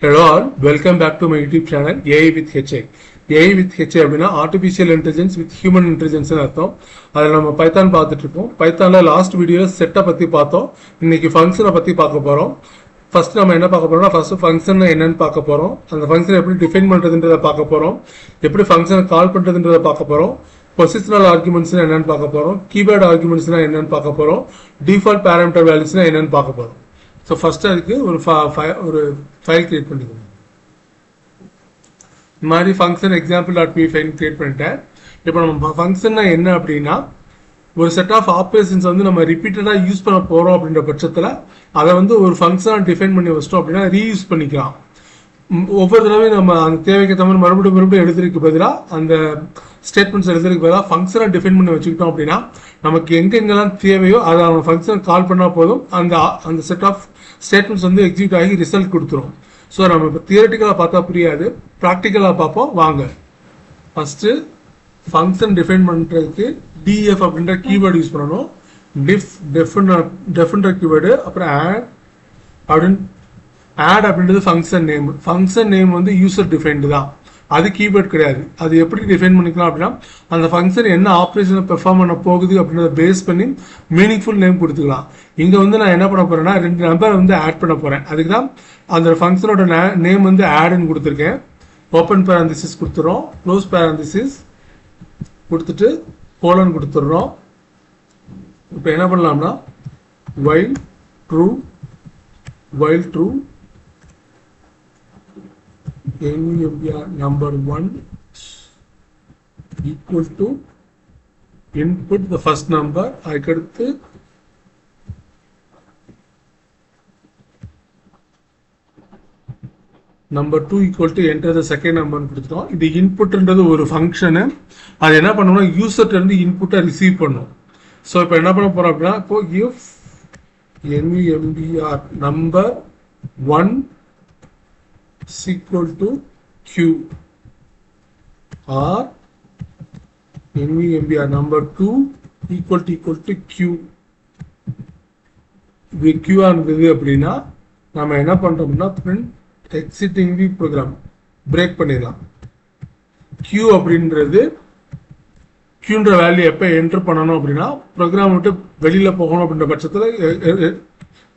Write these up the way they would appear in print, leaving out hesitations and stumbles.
Hello all, welcome back to my YouTube channel AI with HI. AI with HI அப்படின்னா artificial intelligence with human இன்டெலிஜென்ஸ்னு அர்த்தம். அதில் நம்ம Python பார்த்துட்டு இருக்கோம். பைத்தானில் last வீடியோவில் செட்டை பற்றி பார்த்தோம். இன்னைக்கு ஃபங்க்ஷனை பற்றி பார்க்க போகிறோம். ஃபர்ஸ்ட் நம்ம என்ன பார்க்க போறோம்னா ஃபர்ஸ்ட் ஃபங்க்ஷன் என்னன்னு பார்க்க போகிறோம். அந்த ஃபங்க்ஷனை எப்படி டிஃபைன் பண்ணுறதுன்றதை பார்க்க போகிறோம். எப்படி ஃபங்க்ஷனை கால் பண்ணுறதுன்றதை பார்க்க போகிறோம். பொசிஷனல் ஆர்குமெண்ட்ஸ்னா என்னன்னு பார்க்க போகிறோம். கீபேர்ட் ஆர்குமெண்ட்ஸ்னா என்னன்னு பார்க்க போகிறோம். டிஃபால்ட் பேராமீட்டர் வேல்யூஸ்னா என்னன்னு பார்க்க போகிறோம். ஸோ ஃபர்ஸ்ட் அதுக்கு ஒரு ஃபைல் கிரியேட் பண்ணிக்கணும். இந்த மாதிரி ஃபங்க்ஷன் example.py ஃபைல் கிரியேட் பண்ணிட்டேன். இப்போ நம்ம ஃபங்க்ஷன்னா என்ன அப்படின்னா ஒரு செட் ஆஃப் ஆப்ரேஷன்ஸ் வந்து நம்ம ரிப்பீட்டடாக யூஸ் பண்ண போகிறோம் அப்படின்ற பட்சத்தில் அதை வந்து ஒரு ஃபங்க்ஷனாக டிஃபைன் பண்ணி வச்சிட்டோம் அப்படின்னா ரீயூஸ் பண்ணிக்கலாம். ஒவ்வொரு தடவையும் நம்ம அந்த தேவைக்கு தவிர மறுபடியும் எழுதுறதுக்கு பதிலாக அந்த ஸ்டேட்மெண்ட்ஸ் எழுதுறதுக்கு பதிலாக ஃபங்க்ஷனாக டிஃபைன் பண்ணி வச்சுக்கிட்டோம் அப்படின்னா நமக்கு எங்கெங்கெல்லாம் தேவையோ அதை நம்ம ஃபங்க்ஷன் கால் பண்ணால் போதும் அந்த செட் ஆஃப் ஸ்டேட்மெண்ட்ஸ் வந்து எக்ஸிக்யூட் ஆகி ரிசல்ட் கொடுத்துரும். ஸோ நம்ம இப்போ தியரட்டிக்கலாக பார்த்தா புரியாது, ப்ராக்டிக்கலாக பார்ப்போம் வாங்க. ஃபஸ்ட்டு ஃபங்க்ஷன் டிஃபைன் பண்ணுறதுக்கு டிஎஃப் அப்படின்ற கீவேர்டு யூஸ் பண்ணணும். டெஃப்ன்ற கீவேர்டு, அப்புறம் ஆட் அப்படின்றது ஃபங்க்ஷன் நேம் வந்து யூசர் டிஃபைன்டு தான், அது கீவேர்ட் கிடையாது. அது எப்படி டிஃபைன் பண்ணிக்கலாம் அப்படின்னா அந்த ஃபங்க்ஷன் என்ன ஆப்ரேஷனை பெர்ஃபார்ம் பண்ண போகுது அப்படின்றத பேஸ் பண்ணி மீனிங்ஃபுல் நேம் கொடுத்துக்கலாம். இங்கே வந்து நான் என்ன பண்ண போறேன்னா 2 நம்பர் வந்து ஆட் பண்ண போறேன். அதுக்கு தான் அந்த ஃபங்க்ஷனோட நேம் வந்து ஆட்னு கொடுத்துருக்கேன். ஓப்பன் பேரந்திசிஸ் கொடுத்துறோம், க்ளோஸ் பேரந்திசிஸ் கொடுத்துட்டு கோலன் கொடுத்துட்றோம். இப்போ என்ன பண்ணலாம்னா while true number 1 equal to input the first number, அதுக்கடுத்து number 2 equal to enter the second number கொடுத்துட்டோம். இது இன்புட்ன்றது ஒரு ஃபங்க்ஷனு, அது என்ன பண்ணணும்னா யூசர்ட்ட இருந்து இன்புட்டை ரிசீவ் பண்ணும். ஸோ இப்போ என்ன பண்ண போறோம் அப்படின்னா இப்போ if NUMBR number 1 is equal to Q or NUMBR number 2 equal to Q. இது Q ஆனது அப்படின்னா நம்ம என்ன பண்றோம்னா print exiting the program break பண்ணிடலாம். Q அப்படின்றது Qன்ற வேல்யூ எப்போ என்டர் பண்ணணும் அப்படின்னா ப்ரோக்ராம் விட்டு வெளியில போகணும் அப்படின்ற பட்சத்தில்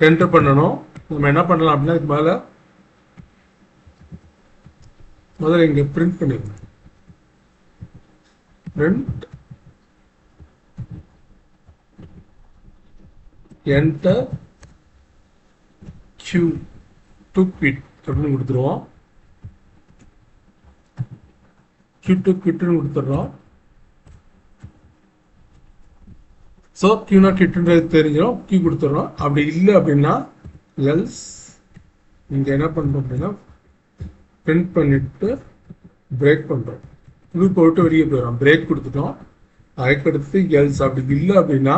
என்டர் பண்ணணும். நம்ம என்ன பண்ணலாம் அப்படின்னா இது முதல்ல இங்க பிரிண்ட் பண்ணிடணும். print enter Q to quit அப்படின்னு கொடுத்துருவோம். Q to quitன்னு கொடுத்துடுறோம். ஸோ Q quitன்றது தெரிஞ்சிடும், Q கொடுத்துடுறோம். அப்படி இல்லை அப்படின்னா எல்ஸ் இங்க என்ன பண்றோம் அப்படின்னா பிரிண்ட் பண்ணிட்டு பிரேக் பண்றோம். இது போட்டு வெளியே போயிடும், பிரேக் கொடுத்துட்டோம். அதுக்கடுத்து எல்ஸ் அப்படி இல்லை அப்படின்னா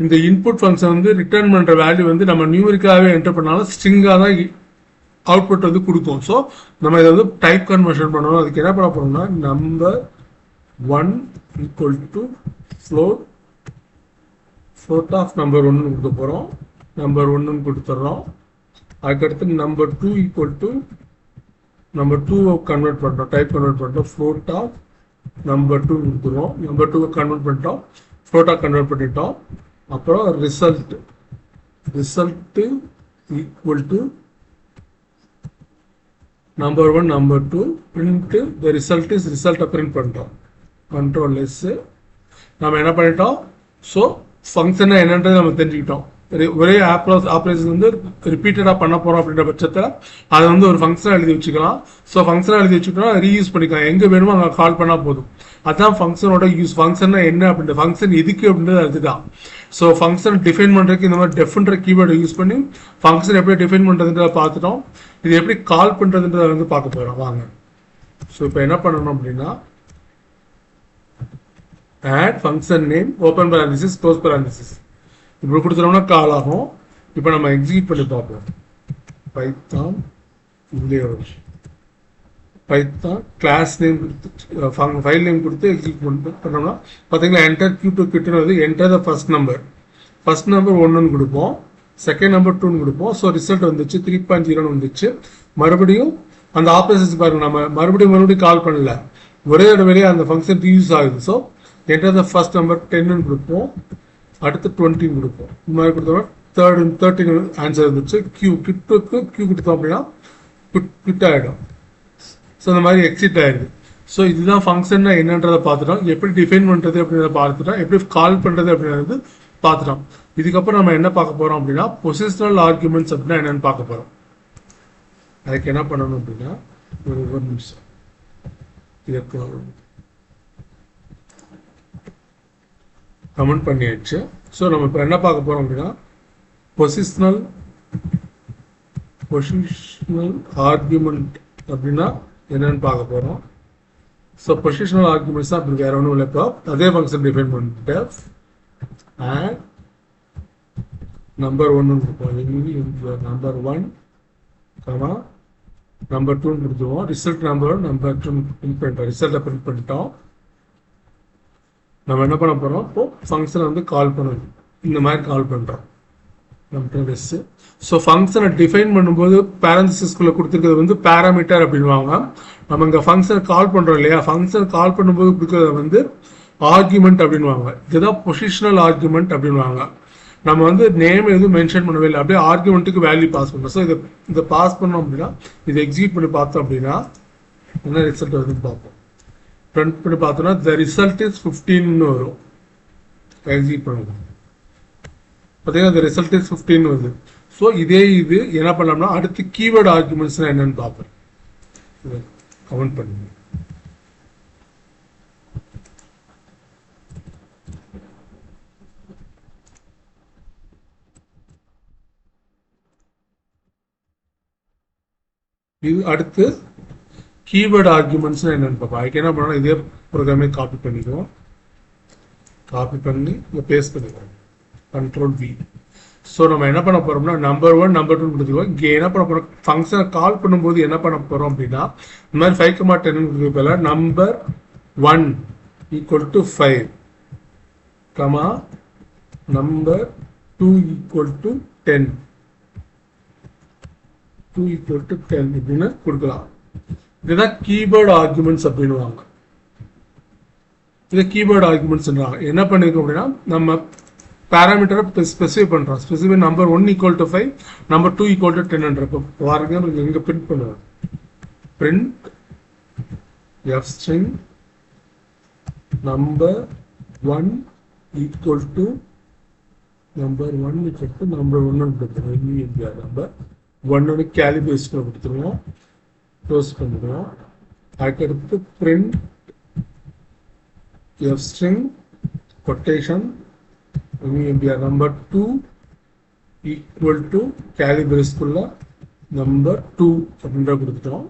இந்த இன்புட் ஃபங்க்ஷன் வந்து ரிட்டர்ன் பண்ற வேல்யூ வந்து நம்ம நியூமரிக்காவே என்டர் பண்ணாலும் ஸ்ட்ரிங்கா தான் அவுட்புட் வந்து கொடுக்கும். ஸோ நம்ம இதை வந்து டைப் கன்வர்ஷன் பண்ணணும். அதுக்கு என்ன பண்ண போறோம்னா number 1 equal to float of number 1 கொடுக்க போறோம். number 1 கொடுத்துறோம். அதுக்கடுத்து number 2 equal to number 2 convert பண்றோம், டைப் கன்வெர்ட் பண்றோம். float of number 2 கொடுத்துறோம். number 2 கன்வெர்ட் பண்ணிட்டோம், float கன்வெர்ட் பண்ணிட்டோம். அப்புறம் result equal to number 1 number 2 print the result is result print பண்ணிட்டோம். control s நம்ம என்ன பண்ணிட்டோம். ஸோ ஃபங்க்ஷனை என்னன்றது நம்ம தெரிஞ்சுக்கிட்டோம். ஒரே ஆப்ரேஷன் வந்து ரிப்பீட்டடா பண்ண போறோம் அப்படின்ற பட்சத்தில் அதை வந்து ஒரு ஃபங்க்ஷனா எழுதி வச்சுக்கலாம். ஸோ ஃபங்க்ஷனா எழுதி வச்சுக்கிட்டோம், ரீயூஸ் பண்ணிக்கலாம், எங்க வேணுமோ அங்கே கால் பண்ணா போதும். அதுதான் ஃபங்க்ஷனோட யூஸ். ஃபங்க்ஷன்னா என்ன அப்படின்ற ஃபங்க்ஷன் எதுக்கு அப்படின்றது அதுதான். ஸோ ஃபங்க்ஷன் டிஃபைன் பண்றதுக்கு இந்த மாதிரி டெஃப்ன்ற கீவேர்டை யூஸ் பண்ணி ஃபங்க்ஷன் எப்படி டிஃபைன் பண்றதுன்றத பார்த்துட்டோம். இது எப்படி கால் பண்றதுன்றத வந்து பார்க்க போறோம் வாங்க. ஸோ இப்போ என்ன பண்ணணும் அப்படின்னா add function name open parenthesis close parenthesis இப்படி கொடுத்துட்டோம்னா கால் ஆகும். இப்போ நம்ம எக்ஸிக்யூட் பண்ணி பார்ப்போம். பைத்தான் கிளாஸ் நேம் கொடுத்து ஃபைல் நேம் கொடுத்து எக்ஸிக்யூட் பண்ணோம்னா பார்த்தீங்கன்னா என்டர் Q to quit வருது. என்டர் த ஃபர்ஸ்ட் நம்பர் 1ன்னு கொடுப்போம். செகண்ட் நம்பர் 2 கொடுப்போம். ஸோ ரிசல்ட் வந்துச்சு 3.0 வந்துச்சு. மறுபடியும் அந்த ஆப்பரேஷன்ஸ் பாருங்க, நம்ம மறுபடியும் கால் பண்ணல, ஒரே தடவையே அந்த ஃபங்க்ஷன் யூஸ் ஆகுது. So enter the first number 10 கொடுப்போம், அடுத்து 20 கொடுப்போம். இந்த மாதிரி கொடுத்தோம்னா 13 ஆன்சர் வந்துச்சு. கியூ கொடுத்தோம் அப்படின்னா குட் ஆகிடும். ஸோ இந்த மாதிரி எக்ஸிட் ஆயிடுது. ஸோ இதுதான் ஃபங்க்ஷன் என்னன்றதை பார்த்துட்டோம், எப்படி டிஃபைன் பண்ணுறது அப்படின்றத பார்த்துட்டோம், எப்படி கால் பண்ணுறது அப்படின்றது பார்த்துட்டோம். இதுக்கப்புறம் நம்ம என்ன பார்க்க போகிறோம் அப்படின்னா பொசிஷனல் ஆர்குமெண்ட்ஸ் அப்படின்னா என்னென்னு பார்க்க போகிறோம். அதுக்கு என்ன பண்ணணும் அப்படின்னா ஒரு நிமிஷம் இதற்கு கமெண்ட் பண்ணியாச்சு. ஸோ நம்ம இப்போ என்ன பார்க்க போகிறோம் அப்படின்னா பொசிஷனல் ஆர்குமெண்ட் அப்படின்னா என்னன்னு பார்க்க போகிறோம். ஸோ பொசிஷனல் ஆர்குமெண்ட்ஸ் தான் அப்படி வேற ஒன்றும் இல்லை. இப்போ அதே ஃபங்க்ஷன் டிஃபைன் பண்ணிட்டு அண்ட் நம்பர் 1 கொடுப்போம், நம்பர் 1 கமா நம்பர் 2 கொடுத்துருவோம். ரிசல்ட் நம்பர் 2 பிரிண்ட் பண்ணிட்டோம், ரிசல்ட்டை பிரிண்ட் பண்ணிட்டோம். நம்ம என்ன பண்ண போகிறோம், இப்போ ஃபங்க்ஷனை வந்து கால் பண்ணணும். இந்த மாதிரி கால் பண்ணுறோம் நம்ம. ஸோ ஃபங்க்ஷனை டிஃபைன் பண்ணும்போது பேரந்திசிஸ்குள்ளே கொடுத்துருக்கிறது வந்து பேராமீட்டர் அப்படின்வாங்க. நம்ம இங்கே ஃபங்க்ஷனை கால் பண்ணுறோம் இல்லையா, ஃபங்க்ஷனை கால் பண்ணும்போது கொடுக்குறத வந்து ஆர்குமெண்ட் அப்படின்வாங்க. இதுதான் பொசிஷனல் ஆர்குமெண்ட் அப்படின்வாங்க. நம்ம வந்து நேம் எதுவும் மென்ஷன் பண்ணவே இல்லை, அப்படியே ஆர்குமெண்ட்டுக்கு வேல்யூ பாஸ் பண்ணுறோம். ஸோ இதை பாஸ் பண்ணோம் அப்படின்னா இதை எக்ஸிக்யூட் பண்ணி பார்த்தோம் அப்படின்னா என்ன ரிசல்ட் வருதுன்னு பார்ப்போம். பிரிண்ட் பண்ணி பார்த்தோம்னா த ரிசல்ட் இஸ் 15 வரும். எக்ஸிக்யூட் பண்ணுவோம், பார்த்தீங்கன்னா the result is 15 வருது. ஸோ இது என்ன பண்ணலாம்னா அடுத்து கீவேர்டு ஆர்குமெண்ட்ஸ் என்னன்னு பார்ப்போம். கமெண்ட் பண்ணுங்க. இது அடுத்து கீவேர்டு ஆர்குமெண்ட்ஸ் என்னன்னு பார்ப்போம். அதுக்கு என்ன பண்ணணும், இதே ப்ரோக்ராமே காப்பி பண்ணிக்குவோம், காப்பி பண்ணி இங்கே பேஸ்ட் பண்ணிக்குவோம், Ctrl V. ஸோ நம்ம என்ன பண்ண போறோம்னா நம்பர் 1 நம்பர் 2 கொடுத்துருவோம். இங்கே என்ன பண்ண போறோம், ஃபங்க்ஷனை கால் பண்ணும்போது என்ன பண்ண போறோம் அப்படின்னா இந்த மாதிரி 5,10 கொடுத்துருப்பல number 1 equal to 5 comma number 2 equal to 10 இப்படின்னு கொடுக்கலாம். இதுதான் கீபோர்டு ஆர்குமெண்ட்ஸ் அப்படின்னுவாங்க. இது கீபோர்டு ஆர்குமெண்ட்ஸ் என்ன பண்ணிருக்கோம் அப்படின்னா நம்ம பேராமீட்டரை ஸ்பெசிஃபை பண்றோம். Specify number 1 equal to 5 number 2 equal to 10 பாருங்க. இங்க பிரிண்ட் பண்ணுவோம், print F string number 1 equal to number 1 கொடுத்துருவோம். நம்பர் 1 கேலிபேஸ் கொடுத்துருவோம், க்ளோஸ் பண்ணிடுவோம். அதுக்கடுத்து print F string quotation number 2 equal to கேலிபரேஸ்க்குள்ள நம்பர் 2 அப்படின்ற கொடுத்துட்டோம்.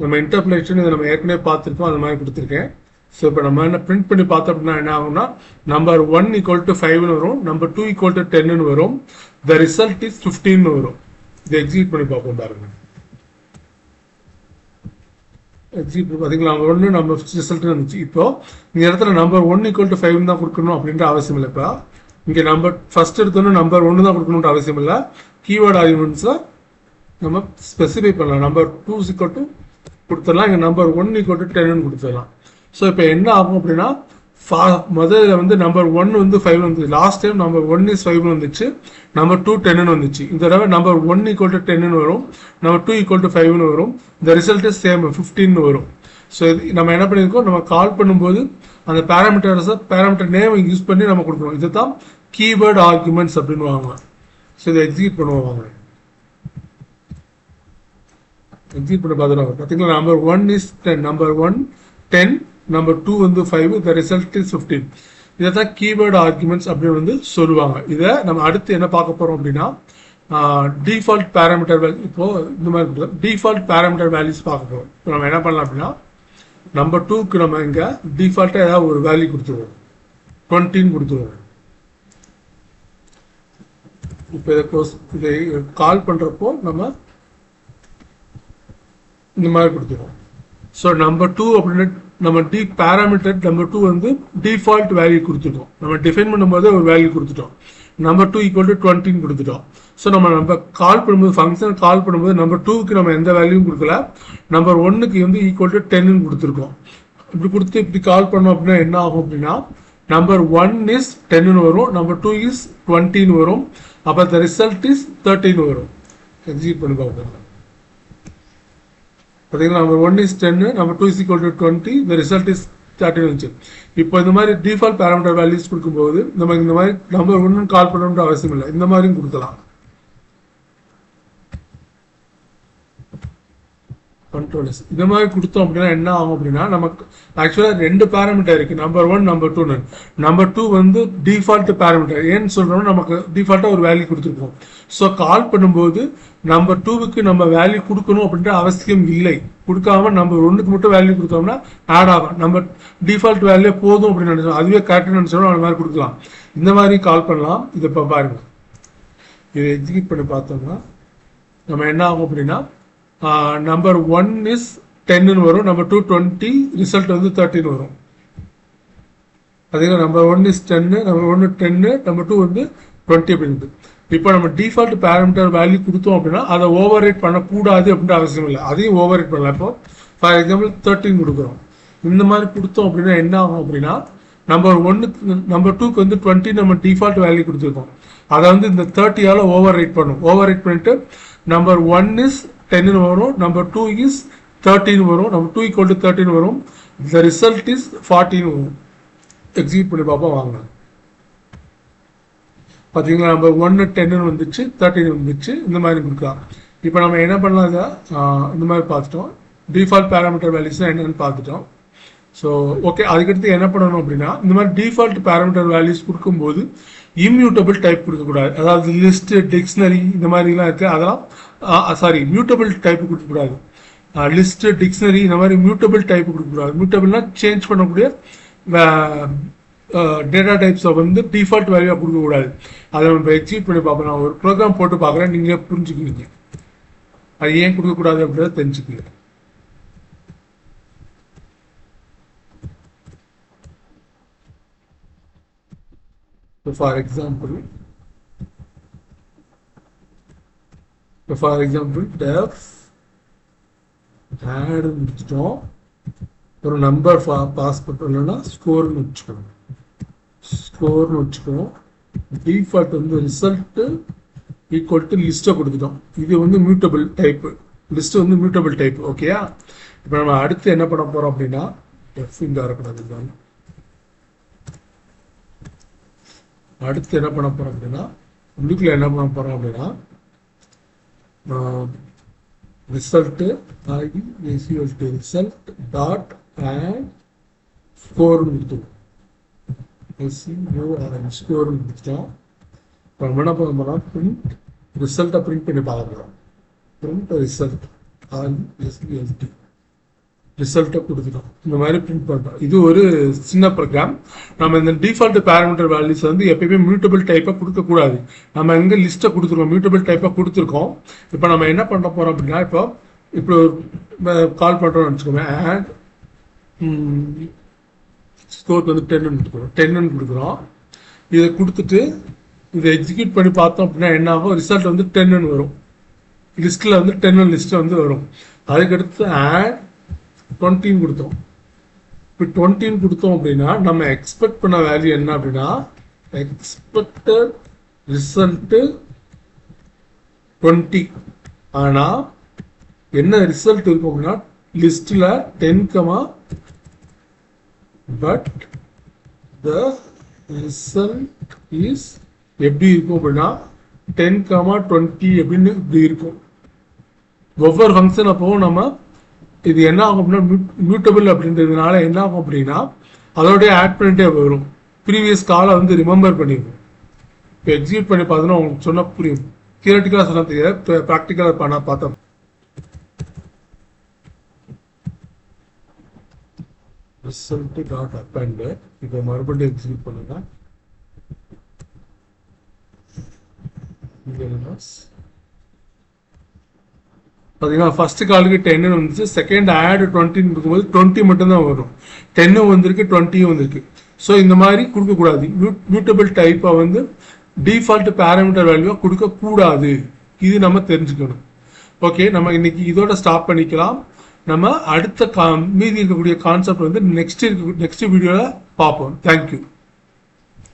நம்ம இன்டர்பிளேஷன் இதை நம்ம ஏற்கனவே பார்த்துருக்கோம், அந்த மாதிரி கொடுத்துருக்கேன். ஸோ இப்போ நம்ம என்ன பிரிண்ட் பண்ணி பார்த்தோம் அப்படின்னா என்ன ஆகும்னா நம்பர் 1 ஈக்குவல் டு 5 வரும், நம்பர் 2 ஈக்குவல் டு 10 வரும், த ரிசல்ட் இஸ் 15 வரும். இதை எக்ஸிக்யூட் பண்ணி பார்ப்போம் பாருங்க. பார்த்தீங்களா, ஒன்று நம்ம ரிசல்ட் இருந்துச்சு. இப்போ இந்த இடத்துல நம்பர் 1 ஈக்குவல் டு 5 தான் கொடுக்கணும் அப்படின்ற அவசியம் இல்லை. இப்போ இங்கே நம்பர் ஃபர்ஸ்ட் எடுத்தோன்னு நம்பர் 1 தான் கொடுக்கணுன்ற அவசியம் இல்லை. கீவேர்டு ஆர்குமெண்ட்ஸை நம்ம ஸ்பெசிஃபை பண்ணலாம். நம்பர் 2 ஈக்குவல் டு கொடுத்துடலாம், இங்கே நம்பர் 1 ஈக்குவல் டு 10 கொடுத்துடலாம். ஸோ இப்போ என்ன ஆகும் அப்படின்னா முதல்ல வந்து நம்பர் 1 வந்து 5 வந்துச்சு. லாஸ்ட் டைம் நம்பர் 1 இஸ் 5 வந்துச்சு, நம்பர் 2 10 வந்துச்சு. இந்த தடவை நம்பர் 1 ஈக்குவல் டு 10 வரும், நம்பர் 2 ஈக்குவல் டு 5 வரும், இந்த ரிசல்ட் சேம் 15 வரும். ஸோ இது நம்ம என்ன பண்ணியிருக்கோம், நம்ம கால் பண்ணும்போது அந்த பேராமீட்டர் நேம் யூஸ் பண்ணி நம்ம கொடுக்கணும். இதுதான் கீவேர்டு ஆர்குமெண்ட்ஸ் அப்படின்னு வாங்க. ஸோ இதை எக்ஸிக்யூட் பண்ணுவாங்க. எக்ஸிக்யூட் பண்ணி பார்த்துருவாங்க. பார்த்தீங்களா, நம்பர் 1 இஸ் 10, நம்பர் 1 10, நம்பர் 2 வந்து 5, the result is 15. இதை தான் கீவேர்டு ஆர்குமெண்ட்ஸ் அப்படின்னு வந்து சொல்லுவாங்க. இதை நம்ம அடுத்து என்ன பார்க்க போறோம் அப்படின்னா டிஃபால்ட் பேராமீட்டர் வேல்யூ. இப்போ இந்த மாதிரி டிஃபால்ட் பேராமீட்டர் வேல்யூஸ் பார்க்க போறோம். இப்போ நம்ம என்ன பண்ணலாம் அப்படின்னா நம்பர் 2க்கு நம்ம இங்க டிஃபால்ட்டா ஏதாவது ஒரு வேல்யூ கொடுத்துருவோம், 20 கொடுத்துருவோம். இப்போ இதை கால் பண்றப்போ நம்ம இந்த மாதிரி கொடுத்துருவோம். ஸோ நம்பர் 2 அப்படின்னு நம்ம பேராமீட்டர் நம்பர் 2 வந்து டிஃபால்ட் வேல்யூ கொடுத்துட்டோம். நம்ம டிஃபைன் பண்ணும்போது ஒரு வேல்யூ கொடுத்துட்டோம். நம்பர் 2 ஈக்குவல் டு 20 கொடுத்துட்டோம். ஸோ நம்ம கால் பண்ணும்போது ஃபங்க்ஷன் கால் பண்ணும்போது நம்பர் 2க்கு நம்ம எந்த வேல்யூவும் கொடுக்கல, நம்பர் 1க்கு வந்து ஈக்குவல் டு 10 கொடுத்துருக்கோம். இப்படி கொடுத்து இப்படி கால் பண்ணோம் அப்படின்னா என்ன ஆகும் அப்படின்னா நம்பர் 1 இஸ் 10 வரும், நம்பர் 2 இஸ் 20 வரும். அப்போ த ரிசல்ட் இஸ் 13 வரும். எக்ஸிக்யூட் பண்ணி பார்க்கலாம். பார்த்தீங்கன்னா number 1 is 10, number 2 is equal to 20, the result is 13 வந்துச்சு. இப்போ இந்த மாதிரி டிஃபால்ட் பேராமீட்டர் வேல்யூஸ் கொடுக்கும்போது நம்ம இந்த மாதிரி நம்பர் 1 கால் பண்ணணுன்ற அவசியம் இல்லை, இந்த மாதிரியும் கொடுக்கலாம். கண்ட்ரோல்ஸ் இந்த மாதிரி கொடுத்தோம் அப்படின்னா என்ன ஆகும் அப்படின்னா நமக்கு ஆக்சுவலாக 2 பேராமீட்டர் இருக்கு, நம்பர் 1 நம்பர் 2. நம்பர் 2 வந்து டிஃபால்ட் பேராமீட்டர். ஏன்னு சொல்றோம்னா நமக்கு டிஃபால்ட்டாக ஒரு வேல்யூ கொடுத்துருக்கோம். ஸோ கால் பண்ணும்போது நம்பர் 2க்கு நம்ம வேல்யூ கொடுக்கணும் அப்படின்ற அவசியம் இல்லை. கொடுக்காம நம்பர் 1க்கு மட்டும் வேல்யூ கொடுத்தோம்னா ஆட் ஆகும். நம்ம டிஃபால்ட் வேல்யூ போதும் அப்படின்னு நினைச்சோம், அதுவே கரெக்டாக நினைச்சோம் அந்த மாதிரி கொடுக்கலாம். இந்த மாதிரி கால் பண்ணலாம். இதை இப்போ பாருங்க, இதை எக்ஸிக்யூட் பண்ணி பார்த்தோம்னா நம்ம என்ன ஆகும் அப்படின்னா நம்பர் 1 இஸ் 10 வரும், நம்பர் 2 20, ரிசல்ட் வந்து 13 வரும். அதே நம்பர் 1 இஸ் 10, நம்பர் 1 10, நம்பர் 2 வந்து 20 அப்படின்னு. இப்போ நம்ம டிஃபால்ட் பேராமீட்டர் வேல்யூ கொடுத்தோம் அப்படின்னா அதை ஓவர் ரைட் பண்ணக்கூடாது அப்படின்ற அவசியம் இல்லை, அதையும் ஓவர் ரைட் பண்ணலாம். இப்போ ஃபார் எக்ஸாம்பிள் 13 கொடுக்குறோம். இந்த மாதிரி கொடுத்தோம் அப்படின்னா என்ன ஆகும் அப்படின்னா நம்பர் 2க்கு வந்து 20 நம்ம டிஃபால்ட் வேல்யூ கொடுத்துருக்கோம். அதை வந்து இந்த 30ஆல ஓவர் ரைட் பண்ணும். ஓவர் ரைட் பண்ணிட்டு நம்பர் 1 இஸ் 10 வரும், நம்பர் 2 இஸ் 13 வரும், நம்பர் 2 ஈக்குவல் டு 13 வரும், த ரிசல்ட் இஸ் 14 வரும். எக்ஸிக்யூட் பண்ணி பார்ப்போம் வாங்க. பார்த்தீங்களா நம்பர் 1 10 வந்துச்சு, 13 வந்துச்சு. இந்த மாதிரி கொடுக்கலாம். இப்போ நம்ம என்ன பண்ணலாம், இதை இந்த மாதிரி பார்த்துட்டோம். டிஃபால்ட் பேராமீட்டர் வேல்யூஸ் என்னன்னு பார்த்துட்டோம். ஸோ ஓகே, அதுக்கடுத்து என்ன பண்ணணும் அப்படின்னா இந்த மாதிரி டிஃபால்ட் பேராமீட்டர் வேல்யூஸ் கொடுக்கும்போது இம்யூட்டபிள் டைப் கொடுக்கக்கூடாது. அதாவது லிஸ்ட், டிக்ஷனரி இந்த மாதிரிலாம் இருக்கு, அதெல்லாம் சாரி மியூட்டபிள் டைப் கொடுக்கக்கூடாது. லிஸ்ட், டிக்ஷனரி இந்த மாதிரி மியூட்டபிள் டைப் கொடுக்கக்கூடாது. மியூட்டபிள்னா சேஞ்ச் பண்ணக்கூடிய டேட்டா டைப்ஸை வந்து டிஃபால்ட் வேல்யூவாக கொடுக்கக்கூடாது. அதை நம்ம எக்ஸிக்யூட் பண்ணி பார்ப்போம். நான் ஒரு ப்ரோக்ராம் போட்டு பார்க்குறேன், நீங்கள் புரிஞ்சுக்குவீங்க அது ஏன் கொடுக்கக்கூடாது அப்படின்றத தெரிஞ்சுக்குங்க. So for example, def add முடிச்சிட்டோம். ஒரு நம்பர் பாஸ் பண்ணுறோம்னா ஸ்கோர்னு வச்சுக்கணும். டிஃபால்ட் வந்து ரிசல்ட் ஈக்குவல் டு லிஸ்ட்டை கொடுத்துட்டோம். இது வந்து மியூட்டபிள் டைப், லிஸ்ட் வந்து மியூட்டபிள் டைப். ஓகேயா? இப்போ நம்ம அடுத்து என்ன பண்ண போறோம் அப்படின்னா இங்க வரக்கூடாது. அடுத்து என்ன பண்ண போறோம் அப்படின்னா உள்ளுக்குள்ள என்ன பண்ண போறோம் அப்படின்னா result result dot add score கொடுத்துருவோம். ஸ்கோர் கொடுத்துட்டோம். இப்போ நம்ம என்ன பண்ண போறோம், பிரிண்ட் ரிசல்ட்டை பிரிண்ட் பண்ணி பார்க்கலாம். பிரிண்ட் ரிசல்ட் எஸ்டி ரிசல்ட்டை கொடுத்துட்டோம். இந்த மாதிரி பிரிண்ட் பண்ணுறோம். இது ஒரு சின்ன ப்ரோக்ராம். நம்ம இந்த டிஃபால்ட் பேராமீட்டர் வேல்யூஸ் வந்து எப்பயுமே மியூட்டபிள் டைப்பாக கொடுக்கக்கூடாது. நம்ம எங்கே லிஸ்ட்டை கொடுத்துருக்கோம், மியூட்டபிள் டைப்பாக கொடுத்துருக்கோம். இப்போ நம்ம என்ன பண்ண போகிறோம் அப்படின்னா இப்போ கால் பண்ணுறோம்னு வச்சுக்கோங்க. ஆட் ஸ்கோர் வந்து 10 கொடுக்குறோம். இதை கொடுத்துட்டு இதை எக்ஸிக்யூட் பண்ணி பார்த்தோம் அப்படின்னா என்ன ஆகும், ரிசல்ட் வந்து 10 வரும். லிஸ்ட்டில் வந்து 10 லிஸ்ட் வந்து வரும். அதுக்கடுத்து ஆட் 20 கொடுத்தோம். இப்போ 20 கொடுத்தோம் அப்படின்னா நம்ம எக்ஸ்பெக்ட் பண்ண வேல்யூ என்ன அப்படின்னா எக்ஸ்பெக்டட் ரிசல்ட் 20. ஆனா என்ன ரிசல்ட் இருக்கும் அப்படின்னா லிஸ்ட்ல 10, பட் த ரிசல்ட் இஸ் எப்படி இருக்கும் அப்படின்னா 10, 20 அப்படின்னு இப்படி இருக்கும். ஒவ்வொரு ஃபங்க்ஷன் அப்பவும் நம்ம இது என்ன ஆகும் அப்படின்னா மியூட்டபிள் அப்படின்றதுனால என்ன ஆகும் அப்படின்னா அதோடய ஆட் பண்ணிட்டே வரும். ப்ரீவியஸ் காலை வந்து ரிமெம்பர் பண்ணிடுவோம். இப்போ எக்ஸிக்யூட் பண்ணி பார்த்தோன்னா உங்களுக்கு சொன்ன புரியும். தியரட்டிக்கலாக சொன்ன தெரியாது, ப்ராக்டிக்கலாக பண்ண பார்த்தோம். Result dot append. இப்போ மறுபடியும் எக்ஸிக்யூட் பண்ணுங்க. பார்த்தீங்கன்னா ஃபர்ஸ்ட் காலுக்கு 10 வந்துச்சு, செகண்ட் ஆட் 20 இருக்கும்போது 20 மட்டும்தான் வரும். 10 வந்திருக்கு, 20 வந்திருக்கு. ஸோ இந்த மாதிரி கொடுக்கக்கூடாது. மியூட்டபிள் டைப்பை வந்து டிஃபால்ட் பேராமீட்டர் வேல்யூவை கொடுக்கக்கூடாது. இது நம்ம தெரிஞ்சுக்கணும். ஓகே, நம்ம இன்னைக்கு இதோட ஸ்டாப் பண்ணிக்கலாம். நம்ம அடுத்த மீதி இருக்கக்கூடிய கான்செப்ட் வந்து நெக்ஸ்ட் வீடியோவில் பார்ப்போம். தேங்க்யூ.